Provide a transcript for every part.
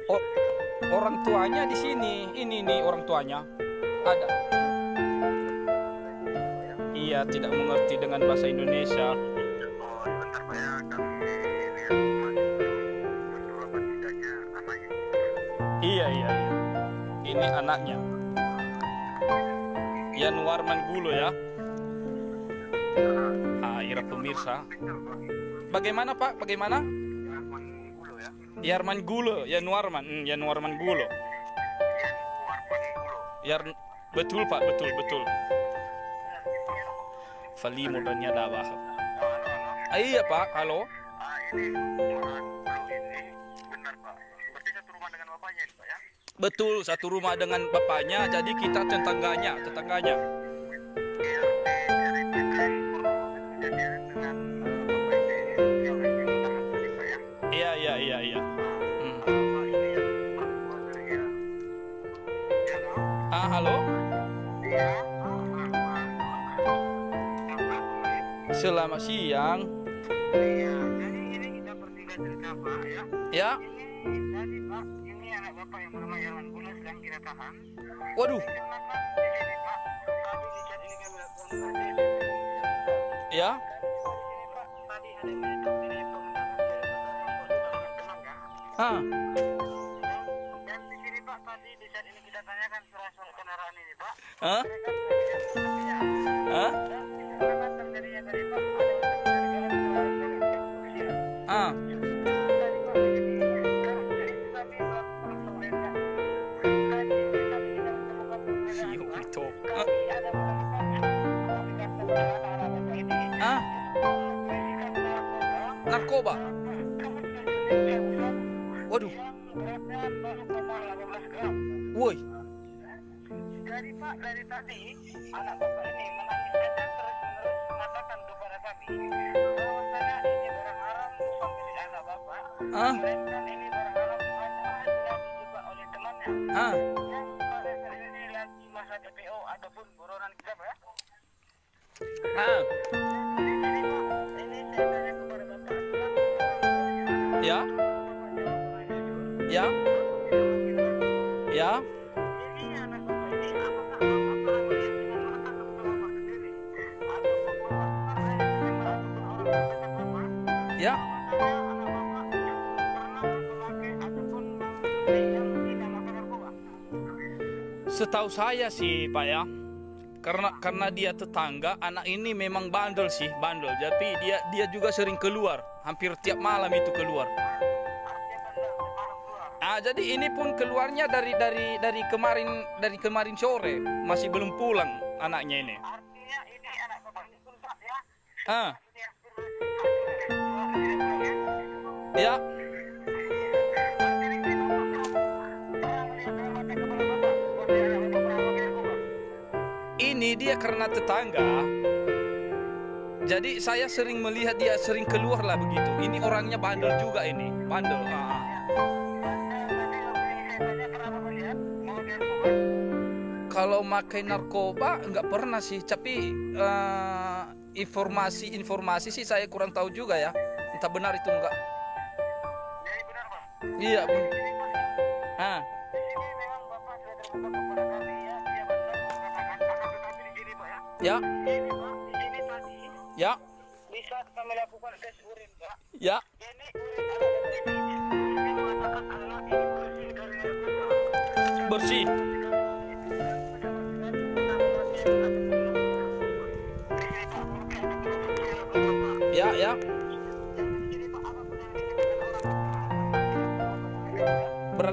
Oh, orang tuanya di sini. Ini nih orang tuanya. Ada. Iya, tidak mengerti dengan bahasa Indonesia. Oh, sebentar Pak ya, kami lihat masih betul apa tidaknya anaknya. Iya, iya, iya. Ini anaknya. Yanuarman Gulo ya. Ira pemirsa. Bagaimana Pak? Bagaimana? Yarman Gulo ya. Yarman Gulo, Yanuarman Gulo. Yarman Gulo. Betul Pak, betul, betul. Fali modalnya dawa. Halo, halo. Iya Pak, halo. Ini Gulo ini benar Pak. Berarti satu rumah dengan bapaknya ini Pak ya? Betul, satu rumah dengan bapaknya, jadi kita tetangganya. Iya, iya, iya, iya. Halo. Selamat siang. Iya, jadi ini kita bertiga cerita Pak ya. Ya. Ini tadi Pak, ini anak bapak yang bernama Yarman Gulo sedang kita tahan. Waduh. Dikarenakan di sini Pak, tadi di chat ini kami lakukan proses. Ya. Di sini Pak, tadi ada yang menitip ini pengendaraan dari motor yang buat tenang ya. Ah. Dan di sini Pak, tadi di saat ini kita tanyakan surat kendaraan ini Pak. Hah? Mereka tidak bersedia. Hah? Dan dikarenakan terjadinya tadi Pak, ada yang terjadi dari polisi. Ah. Tadi Pak, jadi kami melakukan penggeledahan. Tadi kita menemukan penggeledahan Pak. Itu. Kami ada menemukan aplikasi anak-anak bapak ini. Ah. Memberikan narkoba. Narkoba. Waduh. Yang beratnya 0,18 gram. Woi. Jadi Pak, dari tadi anak bapak ini menangis dan terus-menerus mengatakan kepada kami bahwasanya ini barang haram bukan milik anak bapak, Ah. melainkan ini barang haram adalah yang dijebak oleh temannya Ah. yang pada saat ini lagi masa DPO ataupun buronan kita Pak ya. Ah. Di sini Pak, ini saya tanya kepada bapak selaku orang tuanya, Ya. Ya. Ya. ini anak bapak ini apakah bapak melihat dengan mata kepala bapak sendiri ataupun bapak pernah melihat dengan ataupun orang terdekat bapak Ya. bahwasanya anak bapak pernah memakai ataupun membeli yang dinamakan narkoba? Setahu saya sih Pak ya. Karena dia tetangga, anak ini memang bandel sih, bandel. Tapi dia juga sering keluar, hampir tiap malam itu keluar. Artinya benda malam keluar. Jadi ini pun keluarnya dari kemarin sore, masih belum pulang anaknya ini. Artinya ini anak bapak ini pun Pak ya. Ah. Ini hampir keluar dari pulang ya. Ya. Artinya ini bapak pernah melihat dengan mata kepala bapak bahwasanya anak bapak pernah memakai narkoba. Ini dia karena tetangga. Jadi saya sering melihat dia sering keluar lah begitu. Ini orangnya bandel juga ini, bandel. Kalau makai narkoba nggak pernah sih, tapi informasi sih saya kurang tahu juga ya. Entah benar itu enggak. Jadi benar Pak. Iya. Di sini Pak ya. Ah. Di sini memang Bapak sudah terbuka kepada kami ya. Dia benar mengatakan akan tetapi di sini Pak ya. Ya. Di sini Pak, di sini tadi Ya. di saat kami lakukan tes urin Pak. Ya. Ini urin anak bapak ini dia mengatakan anak ini bersih dari narkoba. Bersih. Ya, ya. Ber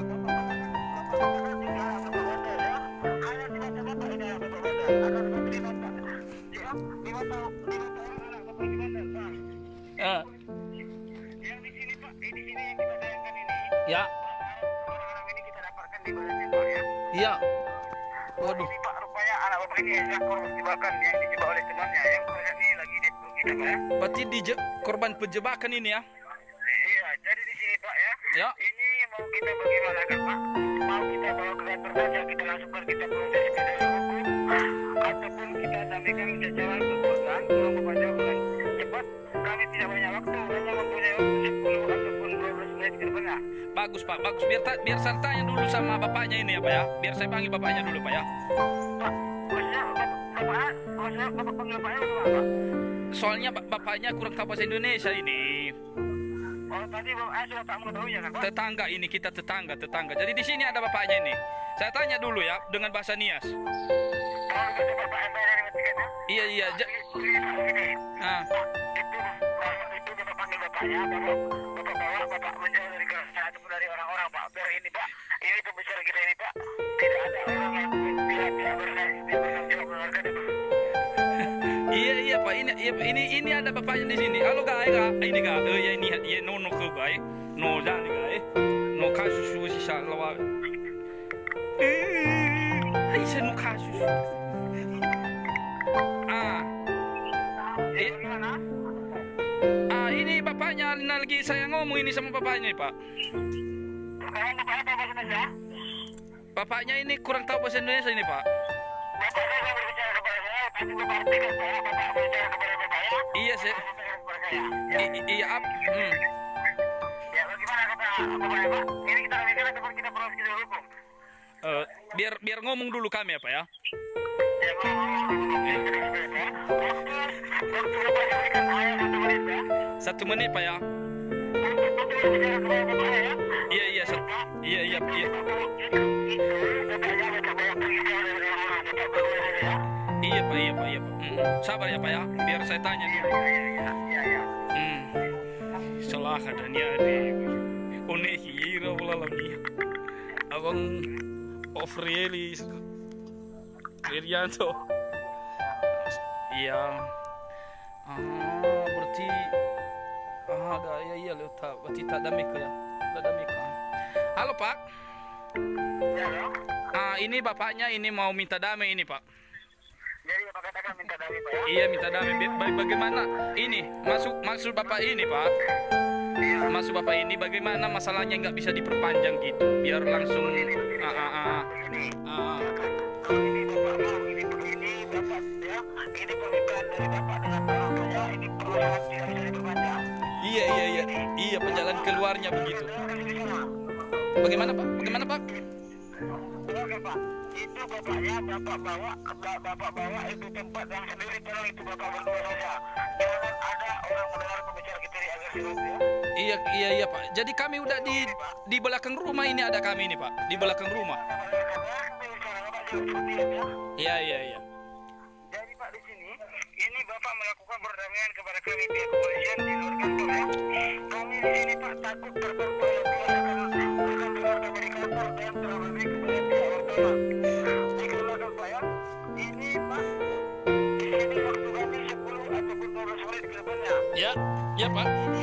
eh, Yang di sini Pak, di sini yang kita sayangkan ini. ya. Orang-orang ini kita dapatkan di badan Pak ya. Iya. Waduh. Ini Pak, rupanya anak bapak ini adalah korban jebakan yang dijebak oleh temannya yang saat ini lagi di kita Pak ya. Berarti korban penjebakan ini ya? Iya, jadi di sini Pak ya. Ya. Ini mau kita bagaimana kan Pak? Mau kita bawa ke kantor saja, kita langsungkan kita proses ke dalam hukum, ataupun kita sampaikan secara kepolisian, tolong Bapak jawab dengan cepat. Kami tidak banyak waktu, hanya mempunyai waktu 10 ataupun 12 menit Cirebonnya. Bagus Pak, bagus. Biar saya tanya dulu sama bapaknya ini ya Pak ya. Biar saya panggil bapaknya dulu Pak ya. Pak, maksudnya bapak panggil bapaknya bagaimana Pak? Soalnya bapaknya kurang tahu bahasa Indonesia ini. Oh tadi bapak sudah tak mengetahui ya kan Pak? Tetangga ini, kita tetangga. Jadi di sini ada bapaknya ini. Saya tanya dulu ya dengan bahasa Nias. Kalau begitu bapak yang bayar dengan tiketnya? Iya. Ini. Ah. Itu bapak panggil bapaknya, bapak bawa, bapak menjauh dari kerajaan ataupun dari orang-orang Pak. Biar ini Pak, ini pembicara kita ini Pak, tidak ada orang yang tidak bertanggung jawab mengeluarkan itu. Iya Pak, ini ada bapaknya di sini. Halo guys, ini guys. Ya ini no ke guys. No jangan guys. No kasus sisa lawa. Hai saya no kasus. Gimana? Ini bapaknya lagi saya ngomong ini sama bapaknya Pak. Sekarang bapaknya tahu bahasa Indonesia? Bapaknya ini kurang tahu bahasa Indonesia ini Pak. Bapak saya berbicara kepada saya, tapi bapak artikan saya, bapak berbicara kepada bapak ya. Iya sih. Iya Ya bagaimana kata bapaknya Pak? Ini kita ambilkan ataupun kita proses kita hukum? biar ngomong dulu kami ya Pak ya. Ya ngomong. Waktu bapak berikan ayah 1 menit ya. 1 menit Pak ya. Untuk berbicara kepada bapak ya. Iya. Iya Pak. Sabar ya Pak ya. Biar saya tanya dulu. Salah adanya di Onehira ulalami. Abang Ofrielis Irianto. Iya. Berarti iya letak. Berarti tak damai ke ya. Tak damai ke. Halo Pak. Ini bapaknya ini mau minta damai ini Pak. Jadi bapak katakan minta damai Pak ya? Iya minta damai. Bagaimana ini maksud bapak ini Pak? Maksud bapak ini bagaimana masalahnya nggak bisa diperpanjang gitu? Biar langsung. Ini bapak mau ini begini bapak ya. Ini permintaan dari bapak dengan orang tua ini perlahan tidak bisa diperpanjang. Iya penjalan keluarnya begitu. Bagaimana Pak? Oke Pak, itu bapaknya bapak bawa itu tempat yang sendiri, tolong itu bapak berdua saja. Jangan ada orang mendengar pembicara kita di agar ya. Iya Pak. Jadi kami udah di belakang rumah ini ada kami ini Pak. Di belakang rumah. Iya. Jadi Pak di sini, ini bapak melakukan perdamaian kepada kami pihak kepolisian di luar kantor ya. Kami di sini Pak takut terperbuat akan keluar kami di kantor dan terlebih kepada pihak wartawan. Dikarenakan Pak ya, ini Pak di sini waktu kami 10 ataupun 12 menit ke depannya. Ya Pak. Ini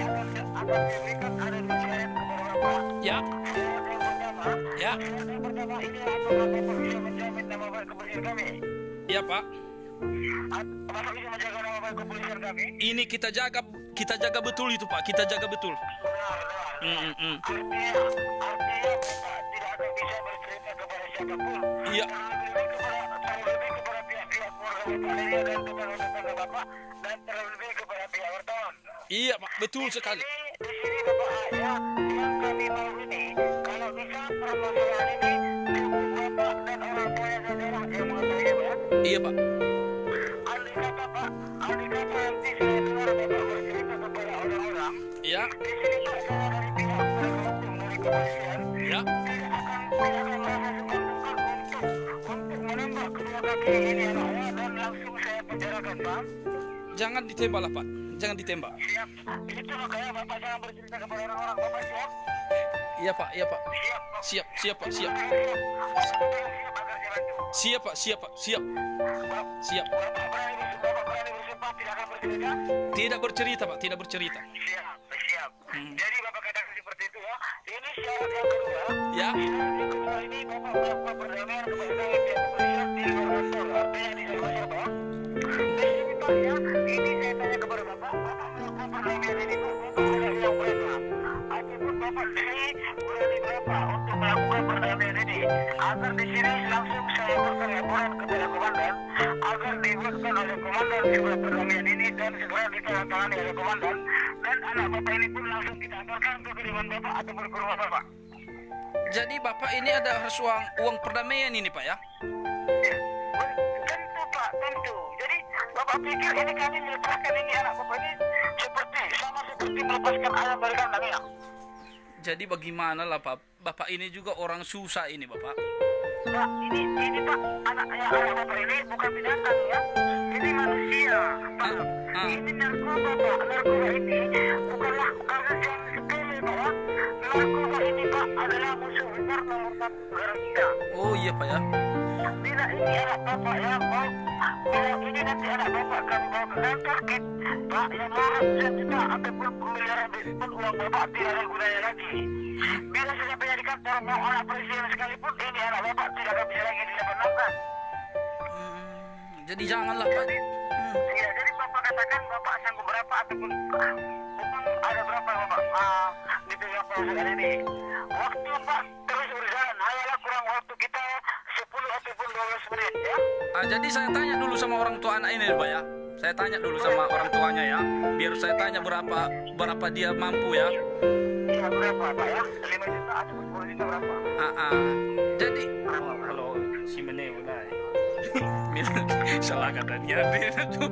akan diberikan ada percayaan kepada bapak. Ya. Yang pertama ini apakah bapak bisa menjamin nama baik kepolisian kami? Iya Pak. Bapak bisa menjaga nama baik kepolisian kami? Ini kita jaga betul itu Pak. Kita jaga betul. Benar. Artinya bapak tidak akan bisa bercerita kepada siapapun. Iya. Terlebih kepada pihak-pihak keluarga bapak Leria dan tetangga-tetangga bapak dan terlebih kepada pihak wartawan. Iya Pak, betul sekali. Di sini bapak ya, yang kami mau ini kalau bisa permasalahan ini cukup bapak dan orang tuanya saja yang mengetahui ya. Iya Pak. Andai kata nanti saya dengar bapak bercerita kepada orang-orang. Iya. Di sini Pak saya dari pihak penegak hukum dari kepolisian. Ya. Tidak akan merasa sungkan-sungkan untuk menembak kedua kaki ini anaknya dan langsung saya penjarakan Pak. Jangan ditembak lah Pak. Jangan ditembak. Siap. Itu makanya bapak jangan bercerita kepada orang-orang. Bapak siap? Iya Pak. Siap Pak. Siap Pak. Siap agar jalan itu. Siap. Bapak berani bersumpah tidak akan bercerita? Tidak bercerita Pak, tidak bercerita. Siap. Jadi bapak katakan seperti itu ya. Ini syarat yang kedua. Ya. Syarat yang kedua ini bapak melakukan perdamaian kepada kami pihak kepolisian di luar kantor. Artinya di dalam siapa? Di sini Pak ya. Ini saya tanya kepada bapak melakukan perdamaian ini bapak ada yang berapa? Ataupun bapak sendiri berani berapa untuk melakukan perdamaian ini? Agar di sini langsung saya berikan laporan kepada komandan agar dibuatkan oleh komandan sebuah perdamaian ini dan segera ditandatangani oleh komandan, dan anak bapak ini pun langsung kita antarkan ke kediaman bapak ataupun ke rumah bapak. Jadi bapak ini ada harus uang perdamaian ini Pak ya? Ya, tentu Pak, tentu. Jadi bapak pikir ini kami melepaskan ini anak bapak ini sama seperti melepaskan ayam dari kandang ya. Jadi bagaimana lah Pak? Bapak ini juga orang susah ini Bapak. Pak, ini Pak, anak bapak ini bukan binatang ya. Ini manusia. Pak, ini narkoba Pak. Narkoba ini bukanlah kasus yang sepele Pak ya. Narkoba ini Pak adalah musuh besar nomor satu negara kita. Oh iya Pak ya. Bila ini anak bapak ya, bila ini nanti anak bapak kami bawa ke kantor Pak, yang mau ratusan juta ataupun miliaran pun uang bapak tidak ada gunanya lagi. Bila sudah sampai di kantor mau anak presiden sekalipun, ini anak bapak tidak akan bisa lagi dilakukan. Jadi janganlah Pak. Iya, jadi bapak katakan bapak sanggup berapa ataupun ada berapa bapak dipegang perusahaan ini. Waktu Pak terus berjalan, hanyalah kurang waktu kita 10 ataupun 12 menit ya. Jadi saya tanya dulu sama orang tua anak ini Pak ya. Saya tanya dulu sama orang tuanya ya. Biar saya tanya berapa dia mampu ya. Iya berapa Pak ya? 5 juta ataupun 10 juta berapa? Jadi kalau si Meneu lah. Salah kata dia itu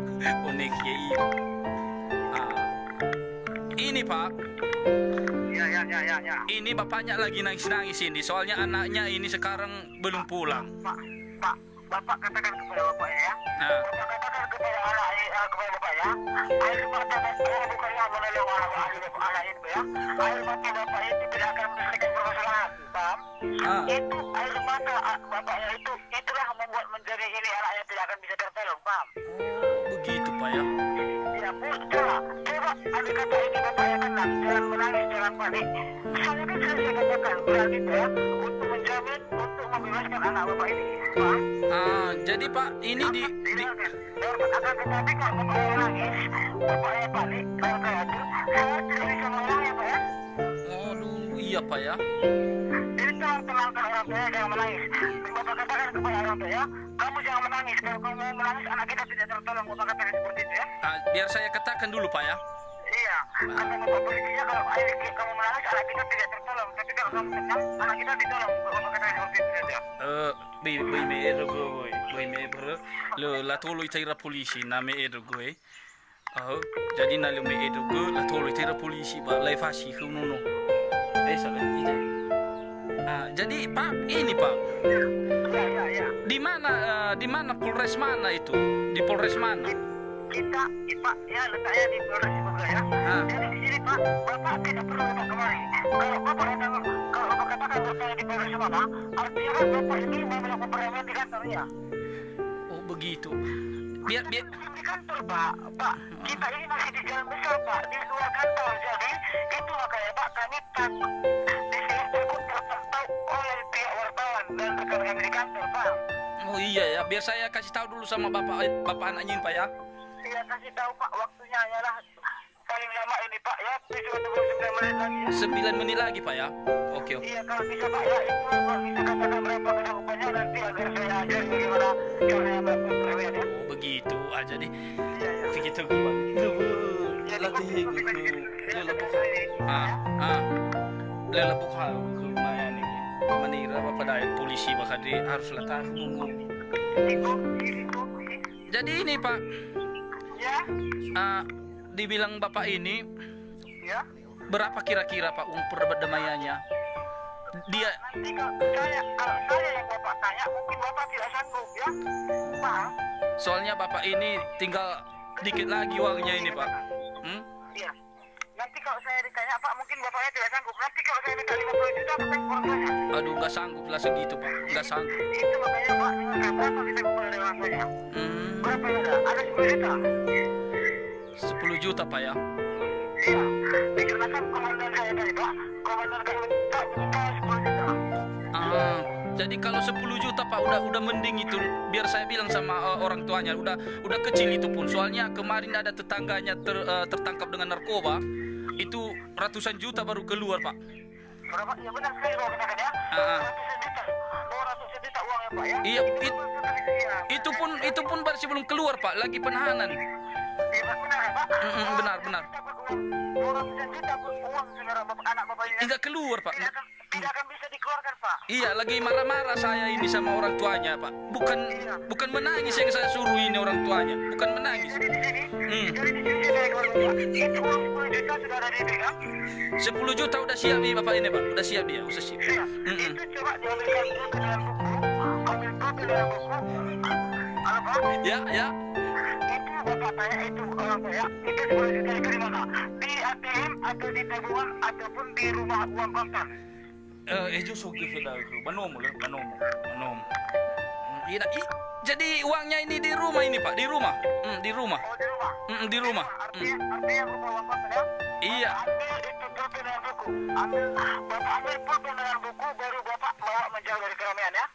unik ya. Ini Pak. Ya. Ini bapaknya lagi nangis-nangis ini. Soalnya anaknya ini sekarang belum pulang. Pak, bapak katakan kepada bapak ya. Bapak katakan kepada kepada bapak ya. Air mata bapak bukanlah menolong anak itu ya. Air mata bapak itu tidak akan menyelesaikan permasalahan, paham? Itu air mata bapaknya itulah membuat menjadi ini anaknya tidak akan bisa tertolong, paham? Begitu Pak ya. Ya Bu, coba ada kata ini bapak yang tenang, jangan menangis, jangan panik. Saya kan sudah saya katakan berani ya untuk menjamin, untuk membebaskan anak bapak ini, paham? Jadi Pak ini akan tetapi kalau bapak yang menangis, bapak yang panik, kalau khawatir, saya tidak bisa menolongnya Pak ya. Aduh, iya Pak ya. Jadi tolong tenangkan orang tua, jangan menangis. Bapak katakan kepada orang tua ya, kamu jangan menangis. Kalau kamu menangis, anak kita tidak tertolong. Bapak katakan seperti itu ya. Biar saya katakan dulu Pak ya. Iya, kata bapak polisinya kalau kamu menangis, anak kita tidak tertolong. Tapi kalau kamu tenang, anak kita ditolong. Bapak katakan seperti itu saja. Boy me boy. Boy me la tolo itaira polisi na me gue. Jadi na le me gue la tolo itaira polisi ba lai fasi kuno. Salah ini. Jadi Pak, ini Pak. Ya. Di mana Polres mana itu? Di Polres mana? Kita, Pak, ya letaknya di Polres juga ya. Jadi di sini Pak, bapak tidak perlu datang kemari. Kalau bapak katakan bertanya di Polres mana, artinya kan bapak ini mau melakukan perdamaian di kantor ya. Oh begitu. Biar di kantor Pak, kita ini masih di jalan besar Pak, di luar kantor. Jadi itu makanya Pak, kami takut di sini takut terpantau oleh pihak wartawan dan rekan kami di kantor Pak. Oh iya ya, biar saya kasih tahu dulu sama bapak anaknya ini Pak ya. Iya kasih tahu Pak, waktunya hanyalah paling lama ini Pak ya, bisa 9 menit lagi ya. 9 menit lagi Pak ya. Oke. Iya kalau bisa Pak ya, itu Pak bisa katakan berapa kedakupannya nanti agar saya ajar bagaimana caranya melakukan perdamaian ya. Oh begitu aja deh. Iya. Begitu Pak. Latih gitu. Lelapok hal kemayan ini. Manira apa dahil polisi baka di harus latah. Jadi ini Pak. Ya. Dibilang Bapak ini. Ya. Berapa kira-kira Pak uang perdamaiannya? Dia nanti kalau saya yang Bapak tanya mungkin Bapak tidak sanggup ya. Pak. Soalnya Bapak ini tinggal dikit lagi uangnya ini Pak. Iya. Nanti kalau saya ditanya Pak mungkin Bapaknya tidak sanggup. Nanti kalau saya minta 50 juta Bapak kurang banyak. Aduh nggak sanggup lah segitu Pak. Nggak sanggup. Itu makanya Pak berapa bisa kumpul dengan saya? Berapa ya ada? Ada 10 juta. 10 juta Pak ya. Iya. Dikarenakan komandan saya tadi Pak, komandan kami minta 10 juta. Jadi kalau 10 juta Pak udah mending itu. Biar saya bilang sama orang tuanya udah kecil itu pun. Soalnya kemarin ada tetangganya tertangkap dengan narkoba. Itu ratusan juta baru keluar Pak. Berapa? Ya benar sekali Bapak katakan ya. Ratusan juta. 200 juta uang ya Pak ya. Iya, itu pun masih belum keluar Pak, lagi penahanan. Iya benar ya Pak? Benar, benar. Dapat uang 200 juta pun uang saudara bapak, anak bapak ini. Enggak keluar, Pak. Tidak akan bisa dikeluarkan Pak. Iya, lagi marah-marah saya ini sama orang tuanya, Pak. Bukan menangis yang saya suruh ini orang tuanya, bukan menangis. Jadi di sini saya keluar Bapak. Itu uang 10 juta sudah ada di pegang. 10 juta udah siap nih Bapak ini, Pak. Udah siap dia, udah siap. Iya. Itu coba diambilkan foto dengan buku. Ambil foto dengan buku. Halo Pak. Ya, ya. Itu bapak saya itu orang saya itu 10 juta itu di mana? Di ATM atau di tabungan ataupun di rumah uang kontan? Justru gitu dah. Manomo. Iya, jadi uangnya ini di rumah ini Pak, di rumah. Di rumah. Oh di rumah. Di rumah. Artinya rumah uang kontan ya? Iya. Ambil itu foto dengan buku. Bapak ambil foto dengan buku baru bapak bawa menjauh dari keramaian ya?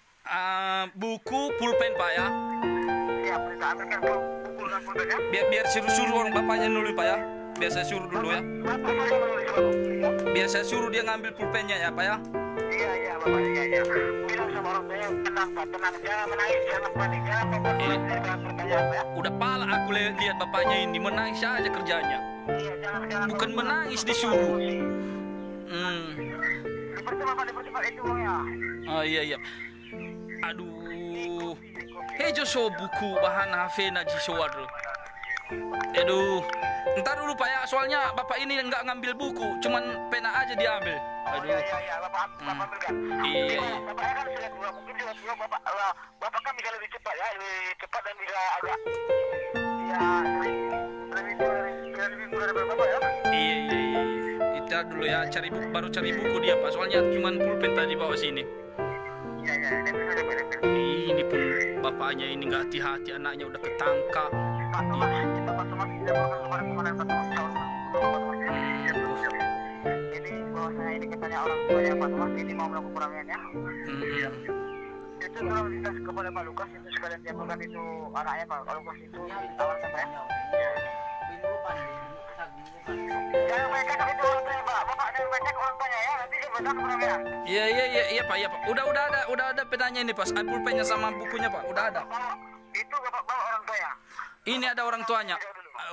Buku pulpen Pak ya. Iya, perintah ambilkan buku dengan fotonya. Biar suruh orang bapaknya dulu Pak ya. Biar saya suruh dulu ya. Bapak saya menulis baru. Biar saya suruh dia ngambil pulpennya ya Pak ya. Iya bapak iya. Bilang sama orang saya tenang Pak, tenang, jangan menangis, jangan panik, jangan mempertanyakan pertanyaan ya. Udah pala aku lihat bapaknya ini menangis saja kerjanya. Iya, jangan Bukan menangis disuruh. Dipercepat itu uangnya. Oh iya. Aduh. Hejo so buku bahan HP na jisawar. Aduh. Ntar dulu Pak ya, soalnya bapak ini nggak ngambil buku, cuman pena aja diambil. Aduh. Iya, bapak ambilkan. Iya. Bapaknya kan sudah tua, mungkin sudah tua bapak kan bisa lebih cepat ya, lebih cepat dan bisa agak lebih mudah daripada bapak ya. Iya. Kita dulu ya baru cari buku dia Pak, soalnya cuman pulpen tadi bawa sini. Iya, lebih. Ini pun bapaknya ini nggak hati-hati, anaknya udah ketangkap. Pak Thomas tidak mau kemarin Pak Thomas tahun ini bahwa saya ini katanya orang tua ya Pak Thomas ini mau melakukan peramian ya. Itu kalau ditas kepada Pak Lukas itu sekalian diapakan itu anaknya Pak Lukas itu ditawarkan Pak ya. Jangan mereka itu orang tuanya Pak, bapak jangan mereka orang tuanya ya, nanti saya berdak peramian. Iya Pak. Udah ada penanya ini Pak, pulpennya sama bukunya Pak, udah ada. Itu bapak bawa orang tuanya. Ini ada orang tuanya.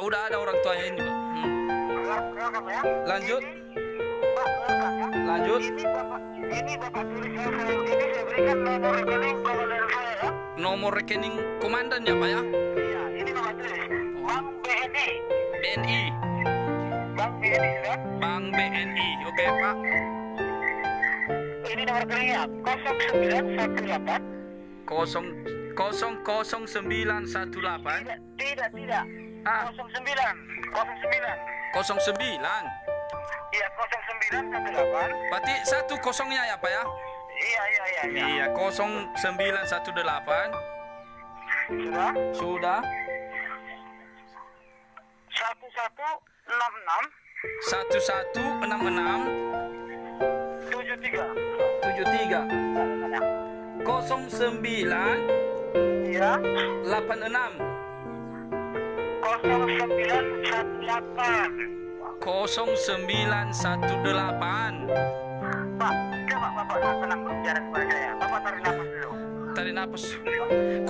Udah ada orang tuanya ini Pak. Welcome ya. Lanjut. Pak, welcome ya. Lanjut. Ini bapak tulis saya ini saya berikan nomor rekening komandan saya ya. Nomor rekening komandan ya Pak ya. Iya, ini bapak tulis. Bank BNI. BNI. Bank BNI sudah. Bank BNI. Oke Pak. Ini nomor rekeningnya 0918 00918. Tidak. 09. 09. Iya, 0918. Berarti 10-nya ya Pak ya? Iya. Iya, 0918. Sudah. Sudah. 1166 73. 09 Iya. 86 0918. 0918. Pak, coba bapak tenang berbicara kepada saya. Bapak tarik nafas dulu. Tarik nafas.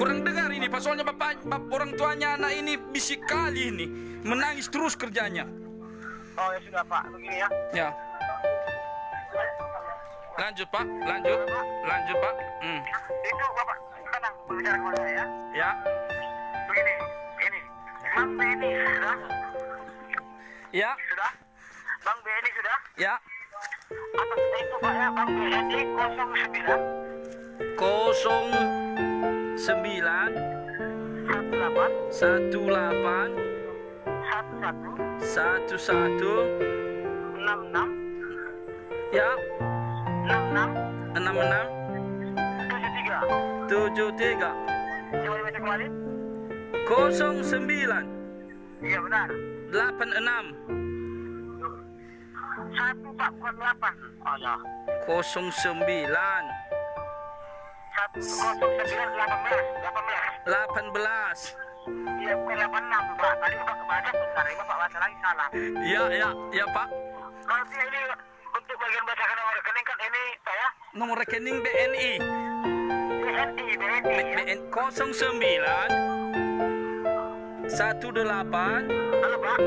Kurang dengar ini Pak, soalnya bapak orang tuanya anak ini bisik kali ini. Menangis terus kerjanya. Oh ya sudah Pak, begini ya. Ya. Lanjut Pak. Itu bapak tenang berbicara kepada saya. Ya. Begini, ini Bank BNI sudah. Ya. Sudah. Bank BNI sudah. Ya. Atas itu Pak ya, Bank BNI 09 09 18 18 11 11 66 ya 66 66 73. 73 Coba dibaca kembali. 09 Iya benar. 86 1 Pak, bukan 8. Oh ya. 09 18 Iya, bukan 86 Pak. Tadi Bapak kebaca bentar, ini Bapak baca lagi salah. ya Pak. Kalau ini untuk bagian bacakan nomor rekening kan ini Pak ya. Nomor rekening BNI BNI ya. 09 18. Halo Pak.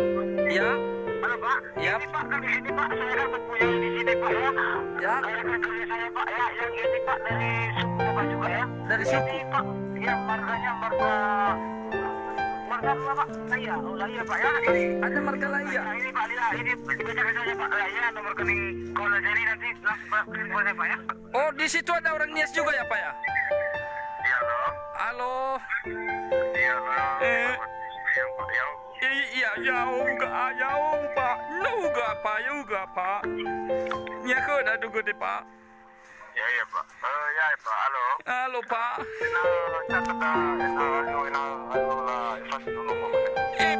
Ya. Halo Pak. Ya. Ini Pak kan di sini Pak. Saya kan mempunyai di sini Pak ya. Ya. Rekan kerja saya Pak ya. Yang ini Pak dari suku Bapak juga ya. Dari suku. Ini Pak. Yang marganya marga apa Pak? Laya. Oh Laya Pak ya. Ini. Ada marga Laya. Nah, ini Pak Lila. Ini dibacakan saja Pak Laya. Nomor rekening kalau jadi nanti langsung Pak kirim ke saya Pak ya. Oh, di situ ada orang Nias juga ya, Pak ya? Iya loh. Halo. Iya loh. Yang Pak ya. Iya, jauh Pak. Juga Pak. Nyako dah dugo deh Pak. Ya Pak. Ya Pak. Halo. Halo Pak.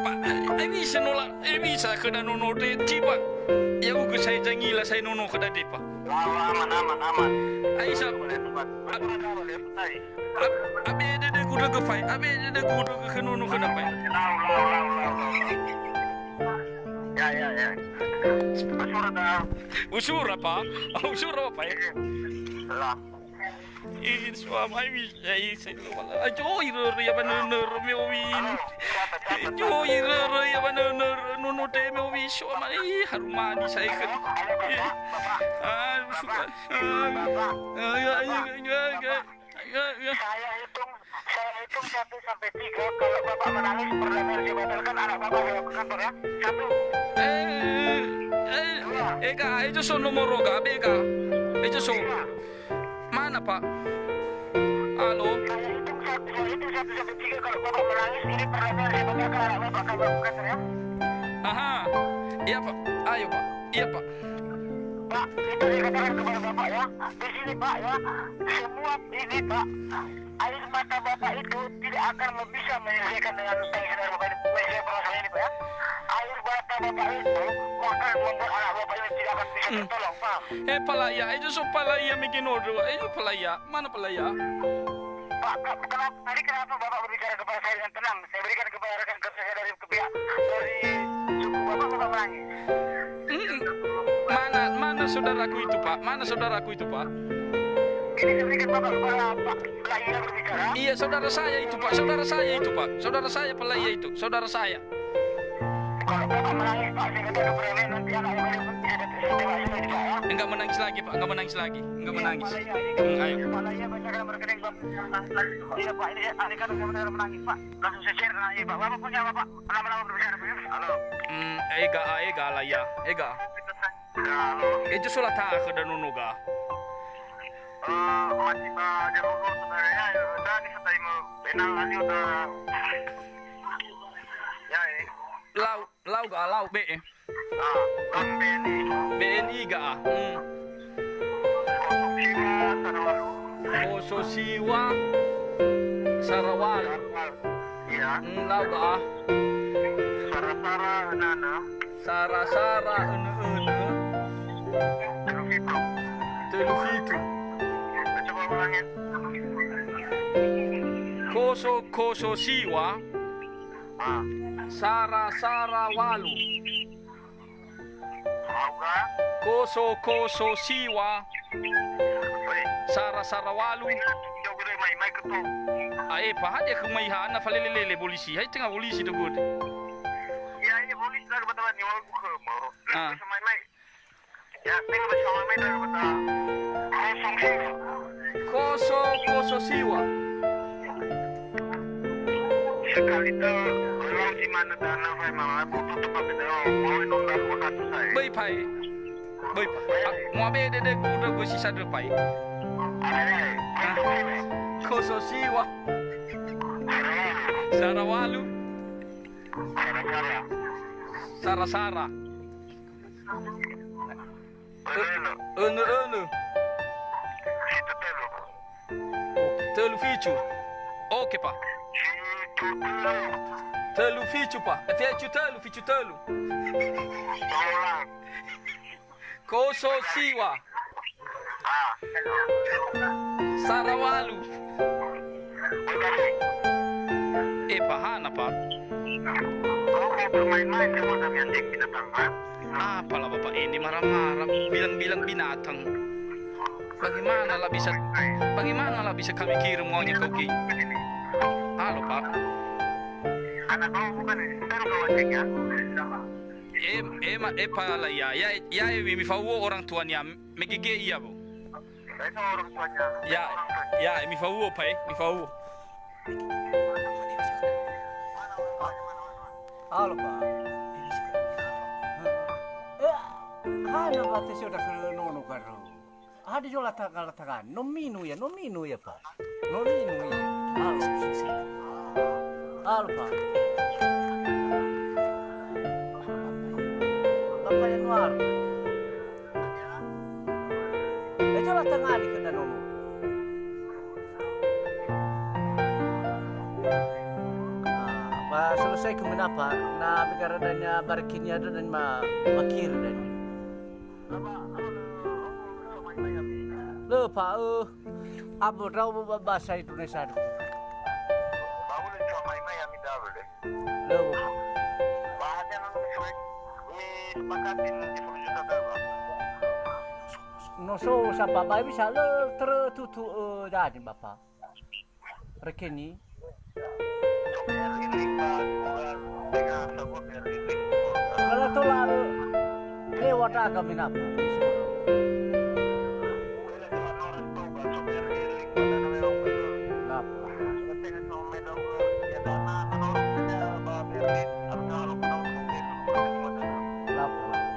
Pak, bisa ke dan nono deh, Pak. Ya uga saya jangilah saya nono ke deh Pak. Aman. Aisyah. Abi ada kuda ke fai. Abi ada kuda ke nono ke apa? Ya. Usur apa? Usur apa ya? Lah. Ini suami saya lupa. Joy ya benar mewin. Joy ya benar nono deh mewin suami harumani saya kan. Ya. Saya hitung 1 sampai 3. Kalau Bapak menangis perlahan saya batalkan anak Bapak saya ke kantor ya. 1. Eka, itu so nomor ga beka. Itu so. Mana Pak? Halo. Saya hitung 1 sampai 3. Kalau Bapak menangis ini perlahan saya batalkan anak Bapak ke kantor ya. Aha. Iya Pak. Ayo Pak. Iya Pak. Pak, itu saya katakan kepada Bapak ya. Di sini Pak ya. Semua ini Pak. Air mata Bapak itu tidak akan bisa menyelesaikan dengan pensiun Bapak ini. Saya permasalahan ini Pak ya. Air mata Bapak itu akan membuat anak Bapak ini tidak akan bisa tertolong Pak. Palaya. Itu so palaya bikin order. Itu palaya. Mana palaya? Pak, kenapa Bapak berbicara kepada saya dengan tenang? Saya berikan kepada rekan kerja saya dari pihak dari suku Bapak menangis. Mana saudaraku itu Pak? Mana saudaraku itu Pak? Ini saya berikan Bapak kepada Pak Laya berbicara. Iya saudara saya itu Pak. Saudara saya pelaya itu. Saudara saya. Kalau Bapak menangis Pak, saya katakan kepada saya nanti anak Bapak bisa dewa ini Pak ya. Enggak menangis lagi Pak. Enggak menangis. Ayo. Pak Laya bacakan rekening Bapak. Iya Pak, ini ahli kan benar menangis Pak. Langsung saya share nanya Pak. Bapak punya Bapak. Nama-nama berbicara Pak. Halo. Ega Laya. Ega. Halo. Itu sulat ke dan nunuga. Masih jago sebenarnya udah nih setai mau benang lagi udah. Ya ini. Lau B. Kan BNI. BNI ga. Siwa Sarawal. Iya. Lau ga. Sara-sara nana. Sara ene. Telufitu. Coba ulangin. Koso siwa. Sara walu. Auga. Koso siwa. Sara walu. Jauh gede mai ketu. Pak dia kemaihan na falelele polisi. Hai tengah polisi tu good. Ya ini polis dah kebetulan ni orang buka mau. Sama mai. Ya tengok bersama mai dah kebetulan. Koso siwa. Sekali tu orang di mana dana saya malah butuh tempat itu mau nonton waktu saya. Baik pai. Mau beda deh kuda gue sisa depai. Koso siwa. Sarawalu. Sara. Ene. Telu fichu. Oke Pak. Telu fichu Pak. Fichu telu. Koso siwa. Sarawalu. Pahana Pak. Kau bermain-main sama kami anjing binatang Pak. Apalah Bapak ini marah-marah bilang binatang. Bagaimana lah bisa kami kirim maunya kau ki? Halo Pak. Anak kamu bukan terus kawannya. Pala ya mi fawo orang tuanya megege iya bu. Itu orang tuanya. Ya mi fawo pai mi fawo. Halo Pak. Hana bate sudah ke nono karo. Ada jola takan. No minu ya Pak. No minu ya. Halo Pak. Bapak Yanuar. Jola tengah di kena nono. Selesai kemudian apa? Nah, bicaranya barikinnya dan makir dan. Lupa, abu tahu bahasa Indonesia dulu. Baru cuma main yang tidak boleh. Lupa. Bahasa yang sesuai ini sepakatin di juta berapa? Noso siapa bayi bisa tertutu jadi bapak. Rekeni. Kalau tu lalu lewat agak minat.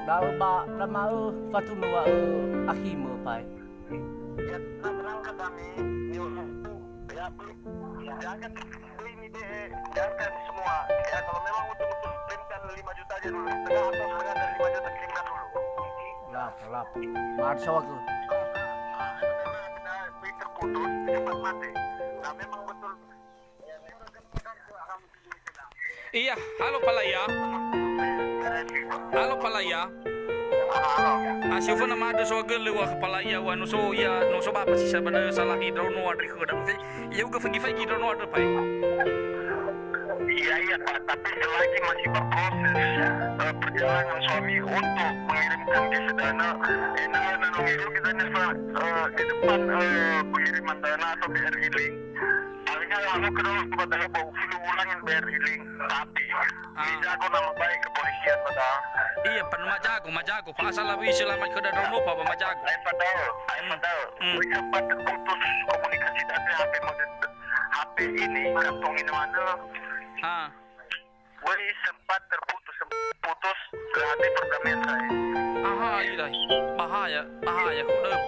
Dah ba mau fatunwa akhir pai. Ya, berangkat kami ya jangan ini deh, jangan semua. Ya kalau memang untuk kirimkan 5 juta aja dulu, setengah atau setengah dari 5 juta kirimkan dulu. Lap. Mahal sawak. Terputus, cepat mati. Nah memang betul. Iya, halo Palaya. Halo Palaya. Siapa nama ada soal lewa kepala ya wanu so ya no so apa sih sebenarnya salah hidro no ada kau dah ya uga pergi hidro no ada pai. Iya Pak, tapi selagi masih berproses perjalanan suami untuk mengirimkan desa dana, ngirim kita di depan pengiriman dana atau BRI link. Palingan lalu kedua kepada bau flu ulangin BRI link, tapi dijago nama baik kepolisian pada. Iya, pan majago. Pasal lebih selamat ke dalam lupa majago. Ay padahal. Sempat terputus komunikasi dari HP ini kantongin mana. Woi sempat terputus berarti perdamaian saya. Iya, bahaya udah.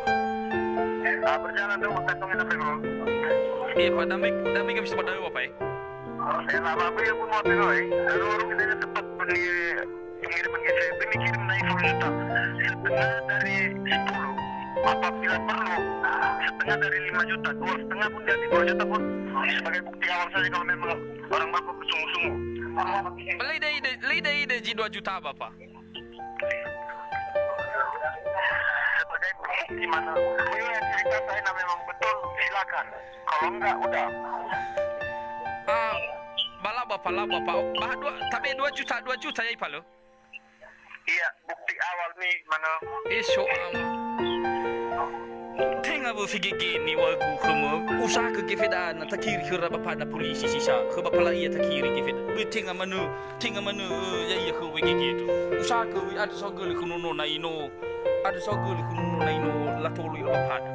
Berjalan dulu kantongin apa bro? Iya, padamik kami bisa pada apa ya? Apa ya pun mau tengok lalu orang kita sempat pengiriman GCP kirim naik 10 juta setengah dari 10 apabila perlu setengah dari 5 juta 2,5 pun jadi 2 juta pun sebagai bukti awal saja kalau memang orang bapak bersungguh-sungguh. Lida 2 juta bapak. Sebagai bukti mana yang cerita saya memang betul silakan, kalau enggak udah. Bala bapak. Tapi 2 juta ya ipalo. Iya, bukti awal nih mana? Tengah berfikir gini wagu kamu usaha ke gefedan takiri keraba pada polisi sisa keraba pala iya takiri gefedan tengah mana ya ke wege gitu usaha ke ada sogel kunono naino latolu yo pada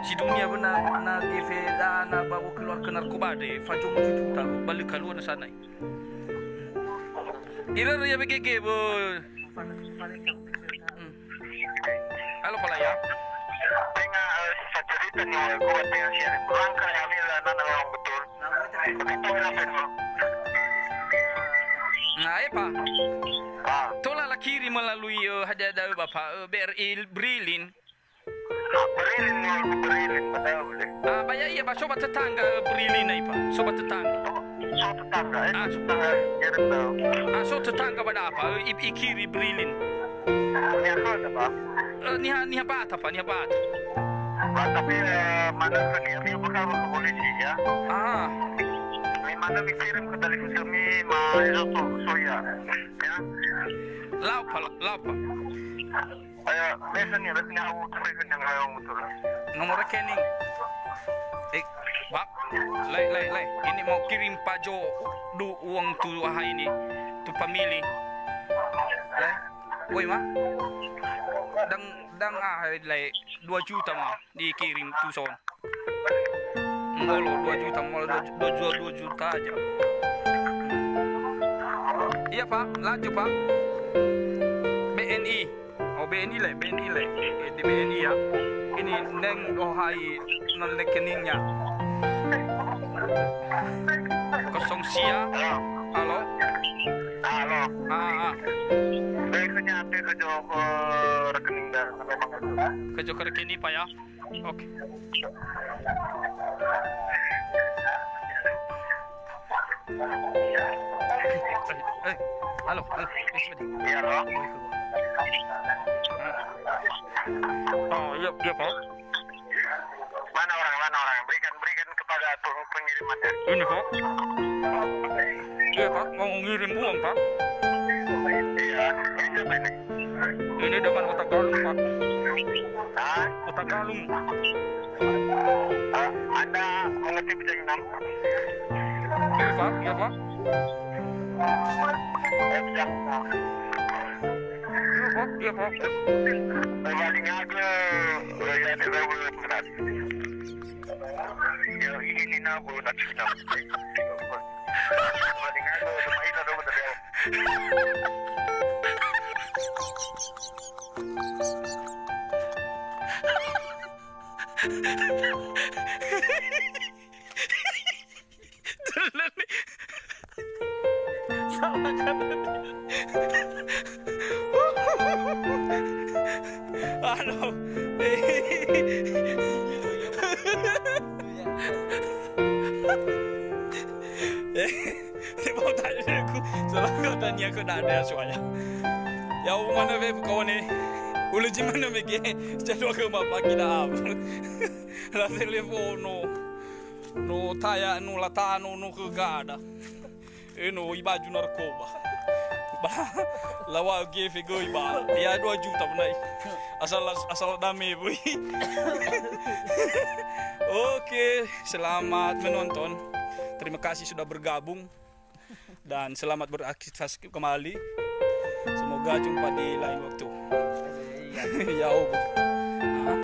si dunia benar na gefedan na bawa keluar ke narkoba de fajung juta balik keluar sana ira ya bege bo halo pala ya tengah cerita nih gue tengah siaran berangkat ya bila nana memang betul begitu kenapa Pak tola la kiri melalui hada bapak BRI Brilin betul boleh bayar iya pak sobat tetangga Brilin nih pak sobat tetangga tetangga pada apa kiri Brilin ni apa tapi mana dia bakal ke polisi ya mana dikirim ke televisi kami itu soya ya lapa biasanya aku telepon yang ngomong betul nomor rekening Pak, lai. Ini mau kirim Pak Jo uang tu hari ini, tu pemilih. Lai, woi mak, dang lai 2 juta mah dikirim tu son. Ngolo 2 juta, malah 2 juta aja. Iya Pak, lanjut Pak. BNI, oh BNI le, di BNI ya. Ini neng hai non rekeningnya. Kosong sia. Halo. Halo. Baiknya apa ke rekening dah sampai Ke rekening Pak ya. Oke. Halo. Iya loh. Oh iya Pak. Mana orang? Berikan kepada pengirimannya. Ini Pak. Iya Pak, mau ngirim uang Pak. Iya. Ini siapa ini? Ini depan Kota Galung Pak. Hah? Kota Galung. Anda mengerti bahasa Inggris? Iya Pak. Iya Pak. Paling aga ya di bawah berat. Ya ini na bo na cina. Paling aga mai na do betul. Salah kata. Halo. Dia mau tanya aku, salah katanya aku tak ada soalnya. Ya mana be kawan ni? Ulu gimana mege? Jadi aku mau pagi dah. La telefono. No taya no latano no kegada. No ibaju narkoba. Lawa gefe goi ba. Ya 2 juta benai. Asal dame boy. Oke, selamat menonton. Terima kasih sudah bergabung dan selamat beraktivitas kembali. Semoga jumpa di lain waktu. Ya Allah.